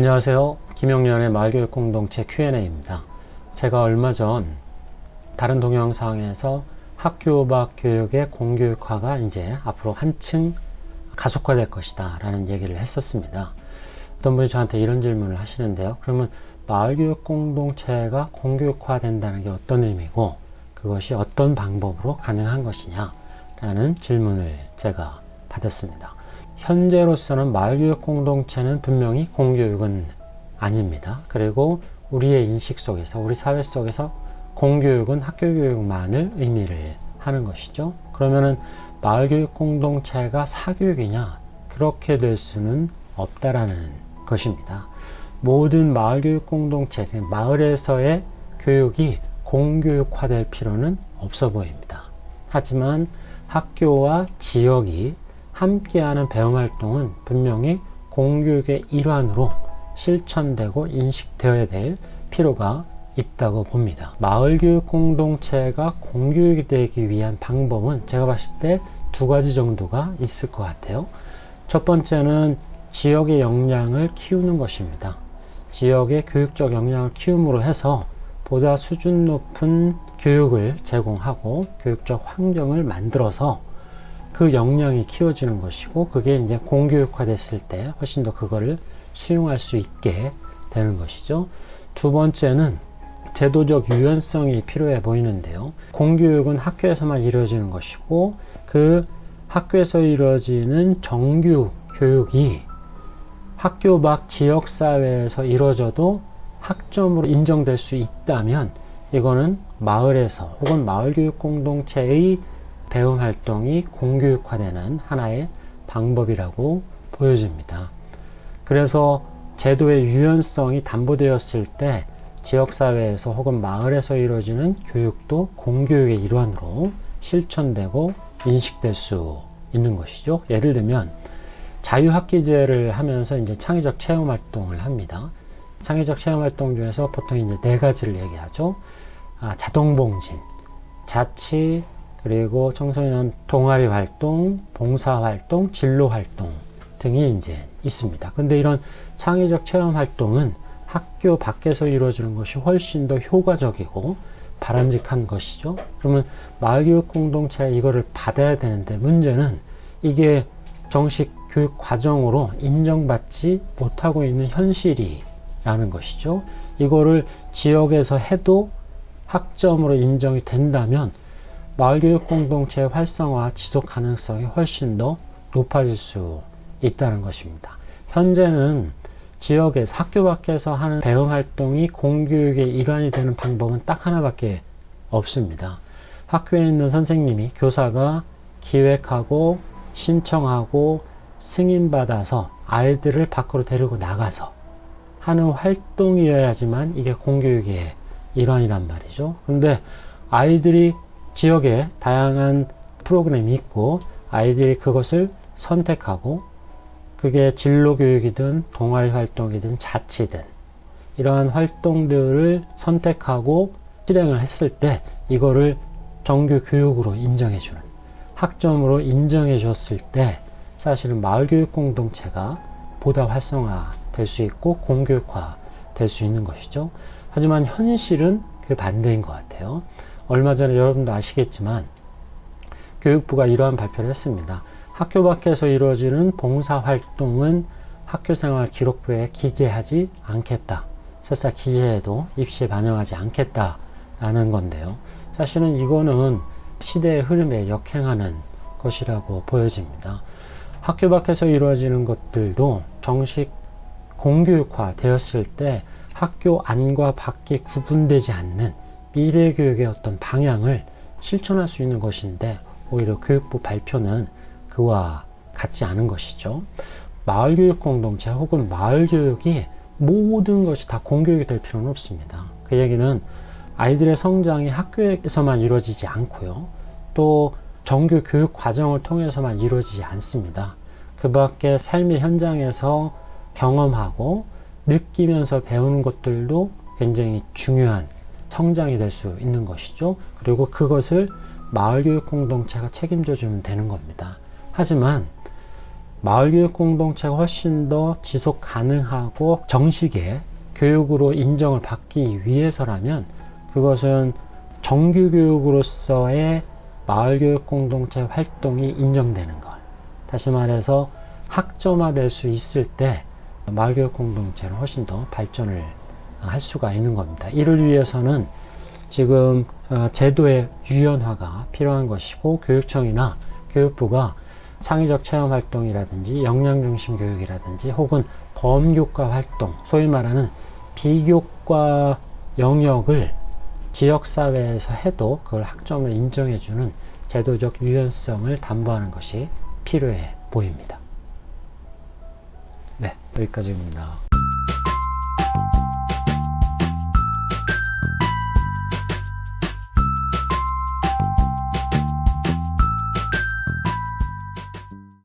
안녕하세요. 김용련의 마을교육 공동체 Q&A입니다. 제가 얼마 전 다른 동영상에서 학교 밖 교육의 공교육화가 이제 앞으로 한층 가속화될 것이다 라는 얘기를 했었습니다. 어떤 분이 저한테 이런 질문을 하시는데요. 그러면 마을교육 공동체가 공교육화 된다는 게 어떤 의미고 그것이 어떤 방법으로 가능한 것이냐 라는 질문을 제가 받았습니다. 현재로서는 마을교육 공동체는 분명히 공교육은 아닙니다. 그리고 우리의 인식 속에서, 우리 사회 속에서 공교육은 학교교육만을 의미를 하는 것이죠. 그러면은 마을교육 공동체가 사교육이냐? 그렇게 될 수는 없다라는 것입니다. 모든 마을교육 공동체, 마을에서의 교육이 공교육화될 필요는 없어 보입니다. 하지만 학교와 지역이 함께하는 배움활동은 분명히 공교육의 일환으로 실천되고 인식되어야 될 필요가 있다고 봅니다. 마을교육 공동체가 공교육이 되기 위한 방법은 제가 봤을 때 두 가지 정도가 있을 것 같아요. 첫 번째는 지역의 역량을 키우는 것입니다. 지역의 교육적 역량을 키움으로 해서 보다 수준 높은 교육을 제공하고 교육적 환경을 만들어서 그 역량이 키워지는 것이고, 그게 이제 공교육화 됐을 때 훨씬 더 그거를 수용할 수 있게 되는 것이죠. 두 번째는 제도적 유연성이 필요해 보이는데요. 공교육은 학교에서만 이루어지는 것이고, 그 학교에서 이루어지는 정규 교육이 학교 밖 지역사회에서 이루어져도 학점으로 인정될 수 있다면 이거는 마을에서 혹은 마을교육 공동체의 배움활동이 공교육화되는 하나의 방법이라고 보여집니다. 그래서 제도의 유연성이 담보되었을 때 지역사회에서 혹은 마을에서 이루어지는 교육도 공교육의 일환으로 실천되고 인식될 수 있는 것이죠. 예를 들면 자유학기제를 하면서 이제 창의적 체험활동을 합니다. 창의적 체험활동 중에서 보통 이제 네 가지를 얘기하죠. 자동봉진, 자치, 그리고 청소년 동아리 활동, 봉사 활동, 진로 활동 등이 이제 있습니다. 근데 이런 창의적 체험 활동은 학교 밖에서 이루어지는 것이 훨씬 더 효과적이고 바람직한 것이죠. 그러면 마을교육 공동체가 이거를 받아야 되는데, 문제는 이게 정식 교육 과정으로 인정받지 못하고 있는 현실이라는 것이죠. 이거를 지역에서 해도 학점으로 인정이 된다면 마을교육 공동체의 활성화, 지속 가능성이 훨씬 더 높아질 수 있다는 것입니다. 현재는 지역에서, 학교 밖에서 하는 배움활동이 공교육의 일환이 되는 방법은 딱 하나밖에 없습니다. 학교에 있는 선생님이, 교사가 기획하고 신청하고 승인받아서 아이들을 밖으로 데리고 나가서 하는 활동이어야지만 이게 공교육의 일환이란 말이죠. 그런데 아이들이 지역에 다양한 프로그램이 있고 아이들이 그것을 선택하고, 그게 진로교육이든 동아리 활동이든 자치든 이러한 활동들을 선택하고 실행을 했을 때 이거를 정규 교육으로 인정해주는, 학점으로 인정해 줬을 때 사실은 마을교육 공동체가 보다 활성화 될 수 있고 공교육화 될 수 있는 것이죠. 하지만 현실은 그 반대인 것 같아요. 얼마 전에 여러분도 아시겠지만 교육부가 이러한 발표를 했습니다. 학교 밖에서 이루어지는 봉사활동은 학교생활 기록부에 기재하지 않겠다. 설사 기재해도 입시에 반영하지 않겠다라는 건데요. 사실은 이거는 시대의 흐름에 역행하는 것이라고 보여집니다. 학교 밖에서 이루어지는 것들도 정식 공교육화 되었을 때 학교 안과 밖이 구분되지 않는 미래교육의 어떤 방향을 실천할 수 있는 것인데, 오히려 교육부 발표는 그와 같지 않은 것이죠. 마을교육 공동체 혹은 마을교육이 모든 것이 다 공교육이 될 필요는 없습니다. 그 얘기는 아이들의 성장이 학교에서만 이루어지지 않고요, 또 정규 교육 과정을 통해서만 이루어지지 않습니다. 그 밖에 삶의 현장에서 경험하고 느끼면서 배우는 것들도 굉장히 중요한 성장이 될 수 있는 것이죠. 그리고 그것을 마을교육 공동체가 책임져 주면 되는 겁니다. 하지만 마을교육 공동체가 훨씬 더 지속 가능하고 정식의 교육으로 인정을 받기 위해서라면 그것은 정규교육으로서의 마을교육 공동체 활동이 인정되는 것. 다시 말해서 학점화될 수 있을 때 마을교육 공동체는 훨씬 더 발전을 할 수가 있는 겁니다. 이를 위해서는 지금 제도의 유연화가 필요한 것이고 교육청이나 교육부가 창의적 체험 활동이라든지 역량 중심 교육이라든지 혹은 범교과 활동, 소위 말하는 비교과 영역을 지역사회에서 해도 그걸 학점을 인정해주는 제도적 유연성을 담보하는 것이 필요해 보입니다. 네, 여기까지입니다.